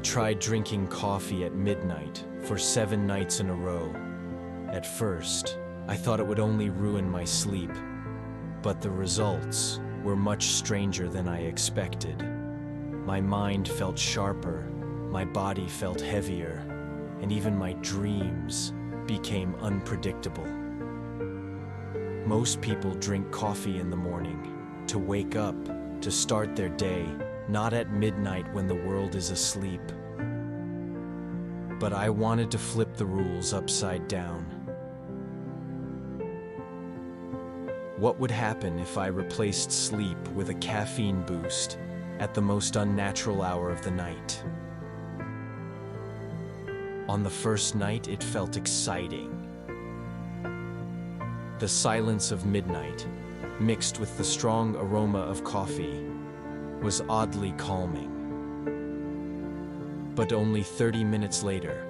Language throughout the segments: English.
tried drinking coffee at midnight for 7 nights in a row. At first, I thought it would only ruin my sleep, but the results were much stranger than I expected. My mind felt sharper, my body felt heavier, and even my dreams became unpredictable. Most people drink coffee in the morning to wake up, to start their day, not at midnight when the world is asleep. But I wanted to flip the rules upside down. What would happen if I replaced sleep with a caffeine boost at the most unnatural hour of the night? On the first night, it felt exciting. The silence of midnight, mixed with the strong aroma of coffee, was oddly calming. But only 30 minutes later,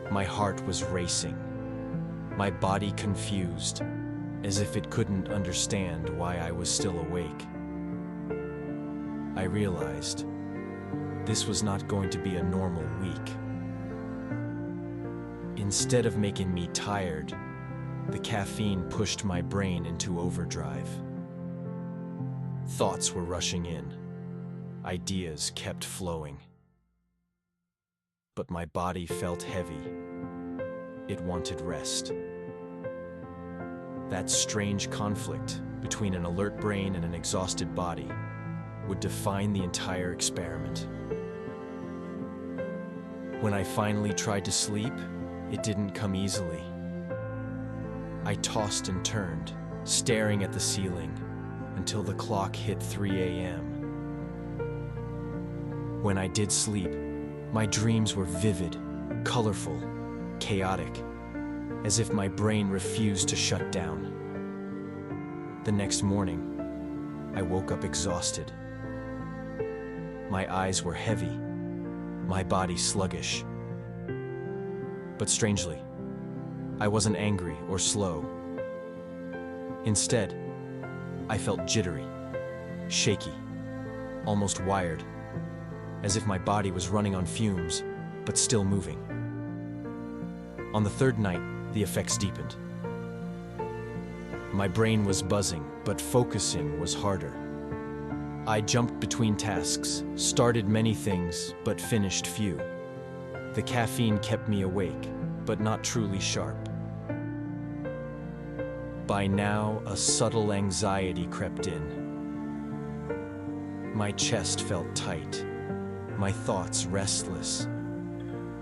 my heart was racing, my body confused, as if it couldn't understand why I was still awake. I realized this was not going to be a normal week. Instead of making me tired, the caffeine pushed my brain into overdrive. Thoughts were rushing in. Ideas kept flowing. But my body felt heavy. It wanted rest. That strange conflict between an alert brain and an exhausted body would define the entire experiment. When I finally tried to sleep, it didn't come easily. I tossed and turned, staring at the ceiling, until the clock hit 3 a.m. When I did sleep, my dreams were vivid, colorful, chaotic, as if my brain refused to shut down. The next morning, I woke up exhausted. My eyes were heavy, my body sluggish. But strangely, I wasn't angry or slow. Instead, I felt jittery, shaky, almost wired, as if my body was running on fumes, but still moving. On the third night, the effects deepened. My brain was buzzing, but focusing was harder. I jumped between tasks, started many things, but finished few. The caffeine kept me awake, but not truly sharp. By now, a subtle anxiety crept in. My chest felt tight, my thoughts restless,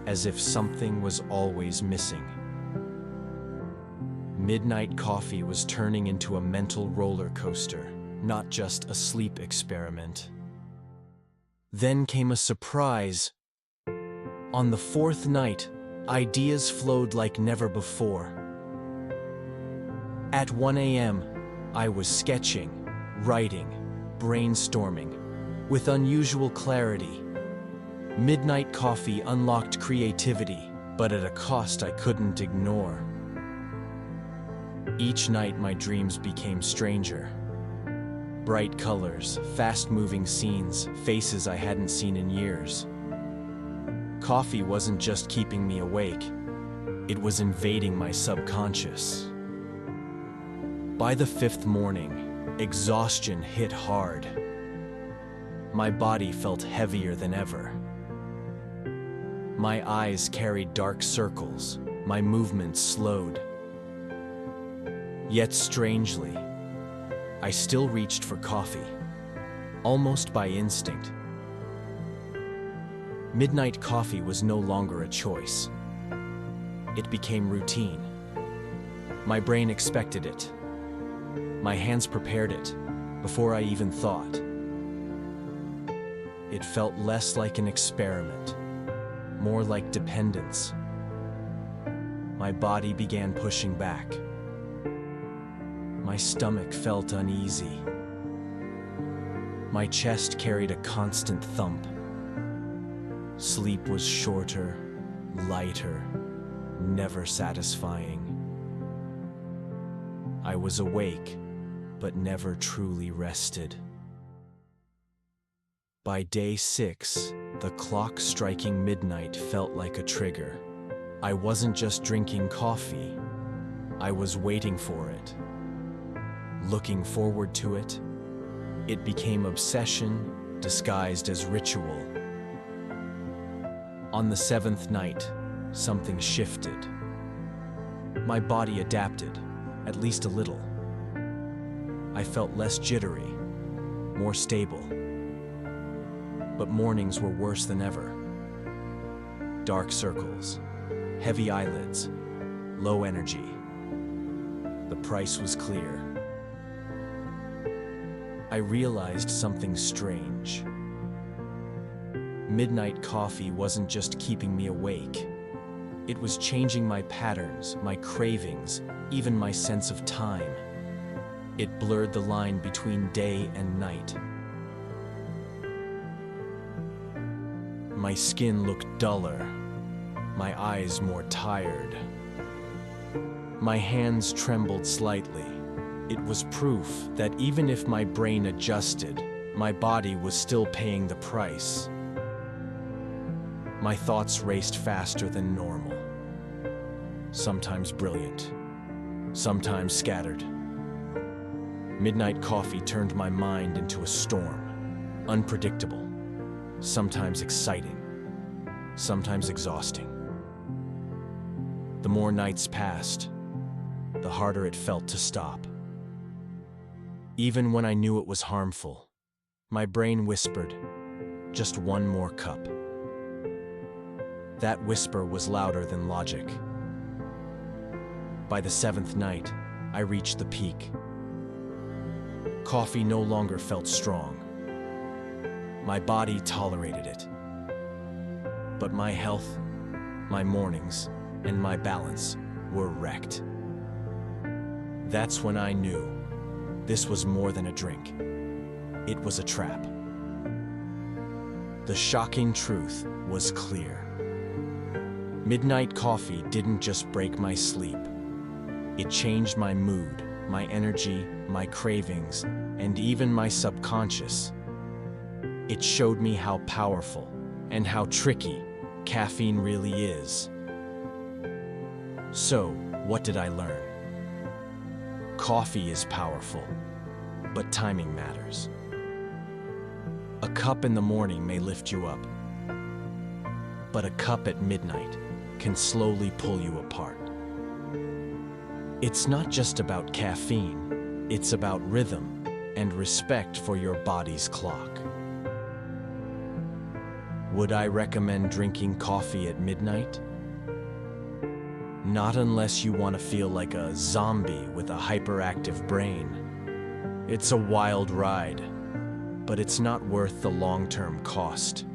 as if something was always missing. Midnight coffee was turning into a mental roller coaster, not just a sleep experiment. Then came a surprise. On the fourth night, ideas flowed like never before. At 1 a.m., I was sketching, writing, brainstorming, with unusual clarity. Midnight coffee unlocked creativity, but at a cost I couldn't ignore. Each night, my dreams became stranger. Bright colors, fast-moving scenes, faces I hadn't seen in years. Coffee wasn't just keeping me awake, it was invading my subconscious. By the fifth morning, exhaustion hit hard. My body felt heavier than ever. My eyes carried dark circles, my movements slowed. Yet strangely, I still reached for coffee, almost by instinct. Midnight coffee was no longer a choice. It became routine. My brain expected it. My hands prepared it before I even thought. It felt less like an experiment, more like dependence. My body began pushing back. My stomach felt uneasy. My chest carried a constant thump. Sleep was shorter, lighter, never satisfying. I was awake, but never truly rested. By day 6, The clock striking midnight felt like a trigger. I wasn't just drinking coffee. I was waiting for it, looking forward to it. It became obsession disguised as ritual. On the seventh night, something shifted. My body adapted, at least a little. I felt less jittery, more stable. But mornings were worse than ever. Dark circles, heavy eyelids, low energy. The price was clear. I realized something strange. Midnight coffee wasn't just keeping me awake. It was changing my patterns, my cravings, even my sense of time. It blurred the line between day and night. My skin looked duller, my eyes more tired. My hands trembled slightly. It was proof that even if my brain adjusted, my body was still paying the price. My thoughts raced faster than normal. Sometimes brilliant, sometimes scattered. Midnight coffee turned my mind into a storm, unpredictable, sometimes exciting, sometimes exhausting. The more nights passed, the harder it felt to stop. Even when I knew it was harmful, my brain whispered, just one more cup. That whisper was louder than logic. By the seventh night, I reached the peak. Coffee no longer felt strong. My body tolerated it. But my health, my mornings, and my balance were wrecked. That's when I knew this was more than a drink. It was a trap. The shocking truth was clear. Midnight coffee didn't just break my sleep. It changed my mood, my energy, my cravings, and even my subconscious. It showed me how powerful and how tricky caffeine really is. So, what did I learn? Coffee is powerful, but timing matters. A cup in the morning may lift you up, but a cup at midnight can slowly pull you apart. It's not just about caffeine, it's about rhythm and respect for your body's clock. Would I recommend drinking coffee at midnight? Not unless you want to feel like a zombie with a hyperactive brain. It's a wild ride, but it's not worth the long-term cost.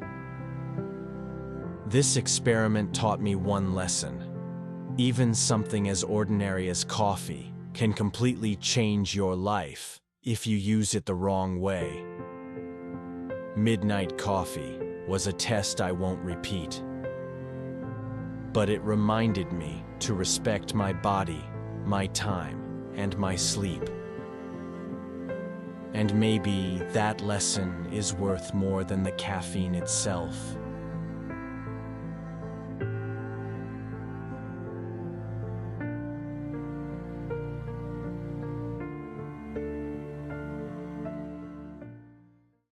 This experiment taught me one lesson. Even something as ordinary as coffee can completely change your life if you use it the wrong way. Midnight coffee was a test I won't repeat, but it reminded me to respect my body, my time, and my sleep. And maybe that lesson is worth more than the caffeine itself.